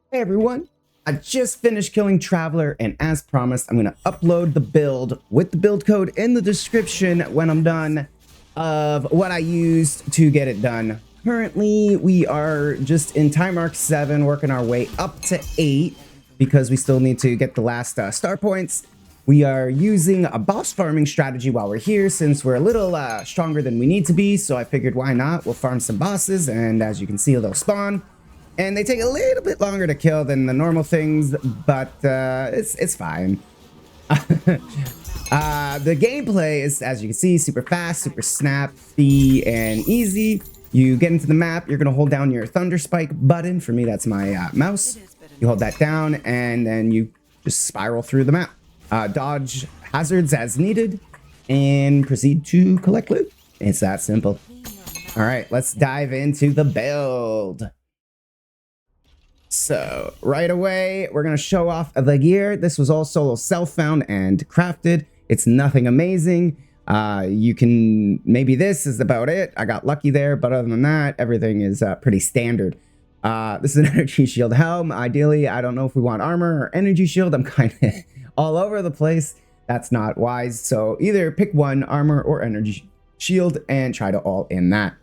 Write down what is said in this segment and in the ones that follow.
Hey everyone, I just finished killing Traveler, and as promised, I'm going to upload the build with the build code in the description when I'm done of what I used to get it done. Currently, we are just in time arc 7, working our way up to 8 because we still need to get the last star points. We are using a boss farming strategy while we're here since we're a little stronger than we need to be, so I figured why not? We'll farm some bosses, and as you can see, they'll spawn. And they take a little bit longer to kill than the normal things, but it's fine. The gameplay is, as you can see, super fast, super snappy, and easy. You get into the map, you're going to hold down your Thunder Spike button. For me, that's my mouse. You hold that down, and then you just spiral through the map. Dodge hazards as needed, and proceed to collect loot. It's that simple. All right, let's dive into the build. So right away, we're going to show off the gear. This was all solo self-found and crafted. It's nothing amazing. You can, maybe this is about it. I got lucky there, but other than that, everything is pretty standard. This is an energy shield helm. Ideally, I don't know if we want armor or energy shield. I'm kind of all over the place. That's not wise. So either pick one, armor or energy shield, and try to all in that.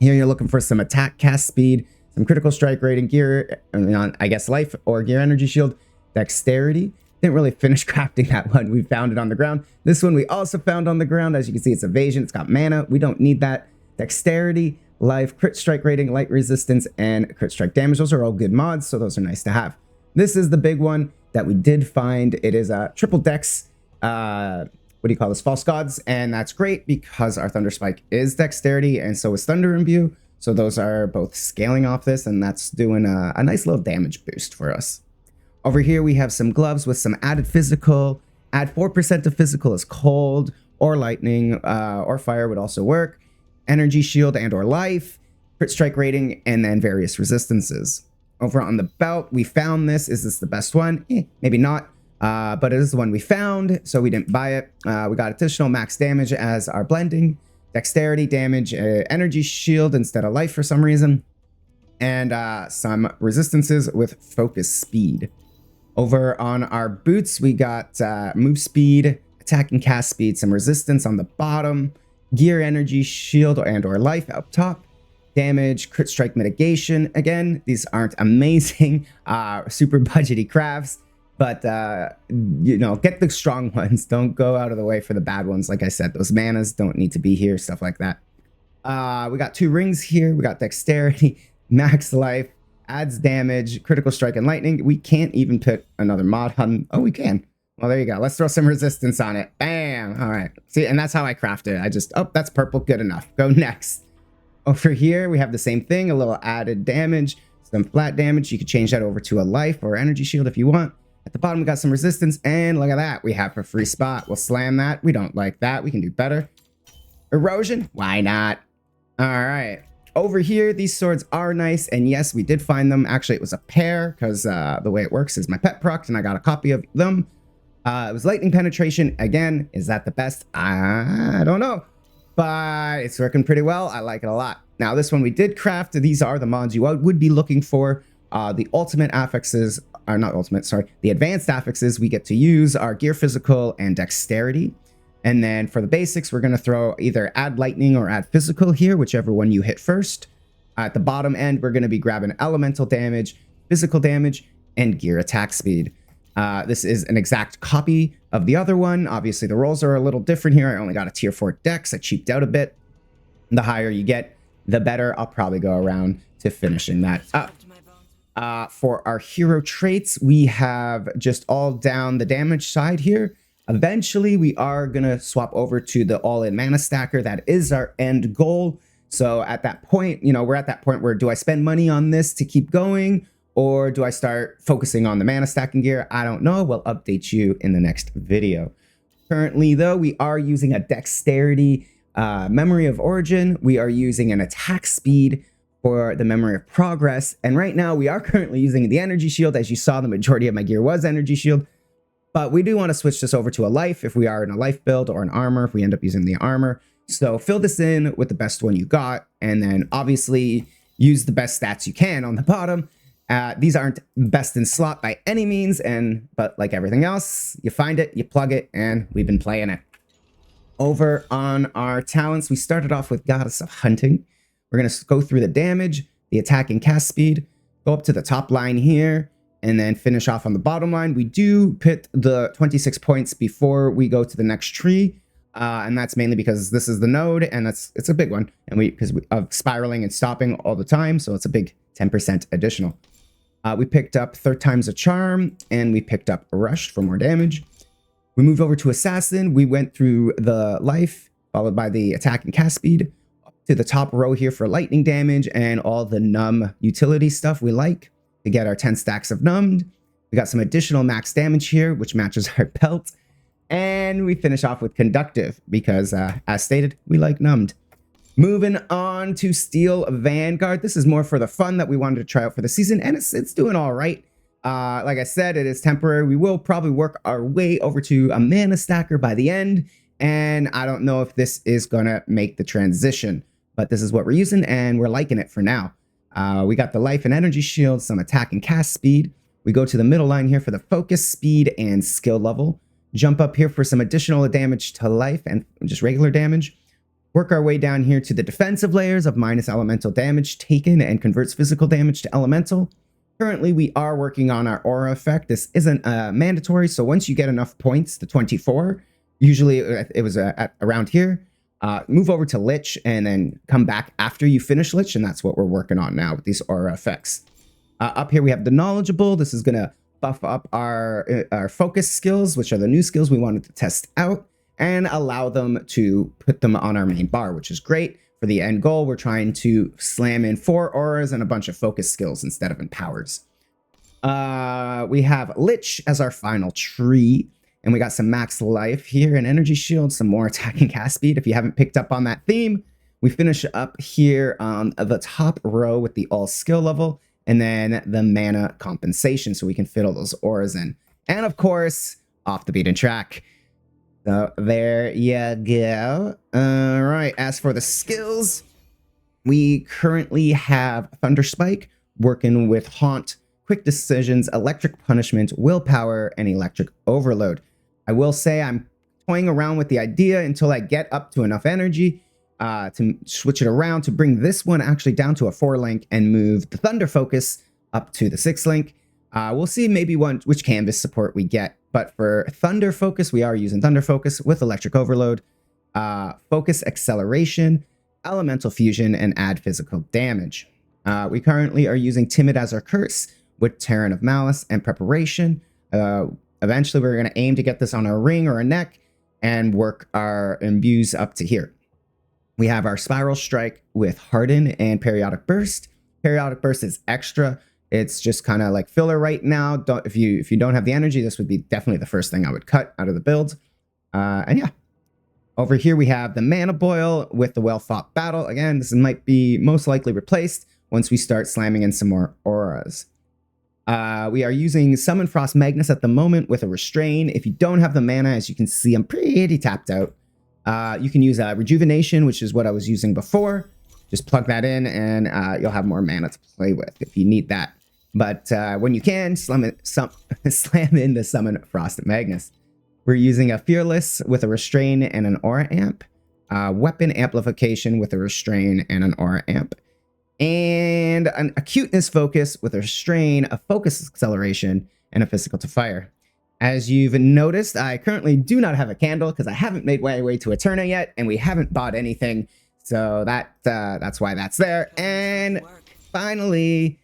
Here you're looking for some attack cast speed, some critical strike rating, gear, I guess life or gear energy shield, dexterity. Didn't really finish crafting that one. We found it on the ground. This one we also found on the ground. As you can see, it's evasion. It's got mana. We don't need that. Dexterity, life, crit strike rating, light resistance, and crit strike damage. Those are all good mods, so those are nice to have. This is the big one that we did find. It is a triple dex, what do you call this? False gods. And that's great because our Thunder Spike is dexterity, and so is Thunder Imbue. So those are both scaling off this, and that's doing a nice little damage boost for us. Over here, we have some gloves with some added physical. Add 4% to physical as cold or lightning or fire would also work. Energy shield and or life, crit strike rating, and then various resistances. Over on the belt, we found this. Is this the best one? Maybe not, but it is the one we found, so we didn't buy it. We got additional max damage as our blending. Dexterity, damage, energy shield instead of life for some reason, and some resistances with focus speed. Over on our boots, we got move speed, attack and cast speed, some resistance on the bottom, gear, energy, shield, and or life up top, damage, crit strike mitigation. Again, these aren't amazing, super budgety crafts, but, you know, get the strong ones. Don't go out of the way for the bad ones. Like I said, those manas don't need to be here, stuff like that. We got 2 rings here. We got dexterity, max life, adds damage, critical strike, and lightning. We can't even put another mod on. Oh, we can. Well, there you go. Let's throw some resistance on it. Bam. All right. See, and that's how I craft it. I just, oh, that's purple. Good enough. Go next. Over here, we have the same thing. A little added damage, some flat damage. You could change that over to a life or energy shield if you want. At the bottom, we got some resistance, and look at that. We have a free spot. We'll slam that. We don't like that. We can do better. Erosion? Why not? All right. Over here, these swords are nice, and yes, we did find them. Actually, it was a pair, because the way it works is my pet proc, and I got a copy of them. It was lightning penetration. Again, is that the best? I don't know, but it's working pretty well. I like it a lot. Now, this one we did craft. These are the mods you would be looking for. The ultimate affixes, or not ultimate, sorry, the advanced affixes we get to use are gear, physical, and dexterity. And then for the basics, we're going to throw either add lightning or add physical here, whichever one you hit first. At the bottom end, we're going to be grabbing elemental damage, physical damage, and gear attack speed. This is an exact copy of the other one. Obviously, the rolls are a little different here. I only got a tier 4 dex. I cheaped out a bit. The higher you get, the better. I'll probably go around to finishing that up. For our hero traits, we have just all down the damage side here. Eventually, we are going to swap over to the all-in mana stacker. That is our end goal. So at that point, you know, we're at that point where do I spend money on this to keep going, or do I start focusing on the mana stacking gear? I don't know. We'll update you in the next video. Currently, though, we are using a dexterity memory of origin. We are using an attack speed for the memory of progress. And right now, we are currently using the energy shield. As you saw, the majority of my gear was energy shield. But we do want to switch this over to a life if we are in a life build, or an armor if we end up using the armor. So fill this in with the best one you got, and then obviously use the best stats you can on the bottom. These aren't best in slot by any means, but like everything else, you find it, you plug it, and we've been playing it. Over on our talents, we started off with Goddess of Hunting. We're going to go through the damage, the attack and cast speed, go up to the top line here, and then finish off on the bottom line. We do put the 26 points before we go to the next tree, and that's mainly because this is the node, and it's a big one, and because we of spiraling and stopping all the time, so it's a big 10% additional. We picked up Third Time's a Charm, and we picked up Rushed for more damage. We moved over to Assassin. We went through the life, followed by the attack and cast speed, up to the top row here for lightning damage and all the numb utility stuff we like to get our 10 stacks of numbed. We got some additional max damage here, which matches our belt. And we finish off with Conductive because, as stated, we like numbed. Moving on to Steel Vanguard. This is more for the fun that we wanted to try out for the season, and it's doing all right. Like I said, it is temporary. We will probably work our way over to a mana stacker by the end, and I don't know if this is gonna make the transition, but this is what we're using, and we're liking it for now. We got the life and energy shield, some attack and cast speed. We go to the middle line here for the focus, speed, and skill level. Jump up here for some additional damage to life and just regular damage. Work our way down here to the defensive layers of minus elemental damage taken and converts physical damage to elemental. Currently, we are working on our aura effect. This isn't mandatory, so once you get enough points, the 24, usually it was around here, move over to Lich and then come back after you finish Lich, and that's what we're working on now with these aura effects. Up here we have the Knowledgeable. This is going to buff up our focus skills, which are the new skills we wanted to test out, and allow them to put them on our main bar, which is great. For the end goal, we're trying to slam in 4 auras and a bunch of focus skills instead of empowers. We have Lich as our final tree, and we got some max life here, an energy shield, some more attack and cast speed. If you haven't picked up on that theme, we finish up here on the top row with the all skill level, and then the mana compensation so we can fit all those auras in. And of course, off the beaten track. So there you go. All right, as for the skills, we currently have Thunder Spike working with Haunt, Quick Decisions, Electric Punishment, Willpower, and Electric Overload. I will say I'm toying around with the idea until I get up to enough energy to switch it around to bring this one actually down to a 4 link and move the Thunder Focus up to the 6 link. We'll see maybe which canvas support we get. But for Thunder Focus, we are using Thunder Focus with Electric Overload, Focus Acceleration, Elemental Fusion, and add physical damage. We currently are using Timid as our curse with Terran of Malice and Preparation. Eventually, we're going to aim to get this on our ring or a neck and work our imbues up to here. We have our Spiral Strike with Harden and Periodic Burst. Periodic Burst is extra. It's just kind of like filler right now. If you don't have the energy, this would be definitely the first thing I would cut out of the build. And yeah, over here we have the Mana Boil with the Well Fought Battle. Again, this might be most likely replaced once we start slamming in some more auras. We are using Summon Frost Magnus at the moment with a Restrain. If you don't have the mana, as you can see, I'm pretty tapped out. You can use Rejuvenation, which is what I was using before. Just plug that in and you'll have more mana to play with if you need that. But when you can, slam in the Summon Frost Magnus. We're using a Fearless with a Restrain and an Aura Amp. Weapon Amplification with a Restrain and an Aura Amp. And an Acuteness Focus with a Restrain, a Focus Acceleration, and a Physical to Fire. As you've noticed, I currently do not have a candle because I haven't made my way to Eterna yet, and we haven't bought anything. So that's why that's there. And finally,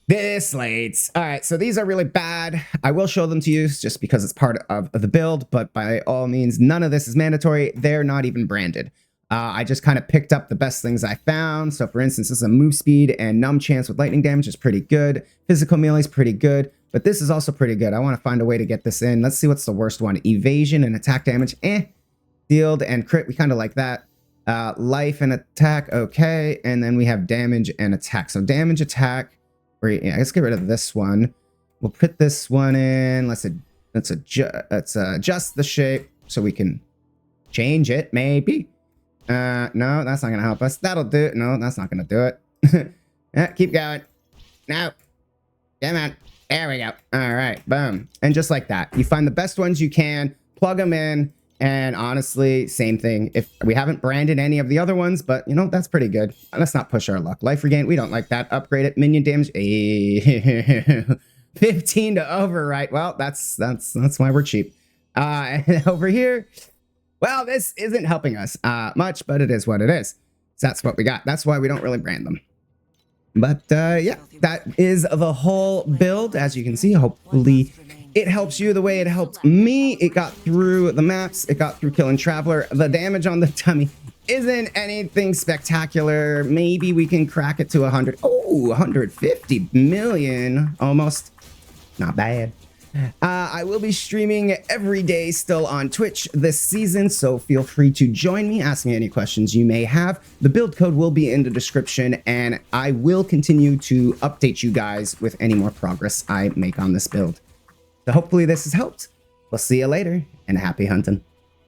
this slates. All right, so these are really bad. I will show them to you just because it's part of the build, but by all means, none of this is mandatory. They're not even branded. I just kind of picked up the best things I found. So for instance, this is a move speed and numb chance with lightning damage is pretty good. Physical melee is pretty good, but this is also pretty good. I want to find a way to get this in. Let's see what's the worst one. Evasion and attack damage. Shield and crit, we kind of like that. Life and attack, okay. And then we have damage and attack. So damage, attack. Let's get rid of this one. We'll put this one in. Let's adjust the shape so we can change it, maybe. No, that's not gonna help us. That'll do it. No, that's not gonna do it. Yeah, keep going. No, Come on. There we go. All right, boom. And just like that, you find the best ones you can, plug them in, and honestly, same thing. If we haven't branded any of the other ones, but you know, that's pretty good. Let's not push our luck. Life regain, we don't like that. Upgrade it. Minion damage. 15 to overwrite. Well, that's why we're cheap. And over here, well, this isn't helping us much, but it is what it is. So that's what we got. That's why we don't really brand them. But yeah, that is the whole build. As you can see, hopefully it helps you the way it helped me. It got through the maps. It got through killing Traveler. The damage on the dummy isn't anything spectacular. Maybe we can crack it to 100. Oh, 150 million almost. Not bad. I will be streaming every day still on Twitch this season, so feel free to join me, ask me any questions you may have. The build code will be in the description, and I will continue to update you guys with any more progress I make on this build. So hopefully this has helped. We'll see you later, and happy hunting.